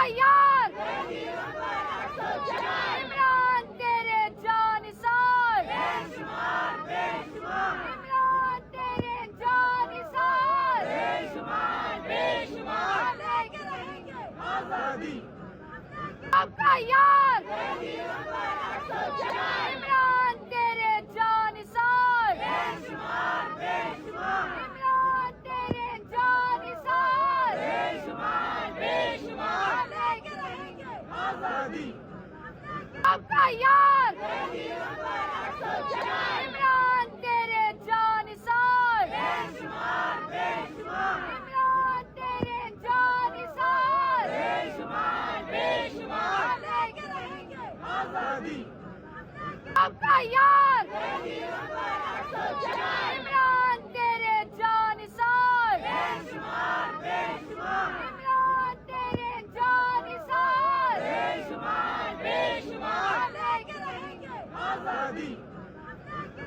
आपका यार इमरान तेरे जानिसार, इमरान तेरे जानिसार, आपका यार इमरान तेरे जानिसार, इमरान तेरे जानिसार, आपका यार इमरान तेरे जानिसार, इमरान तेरे जानिसार, आपका यार इमरान तेरे जानिसार, इमरान तेरे जानिसार, आजादी।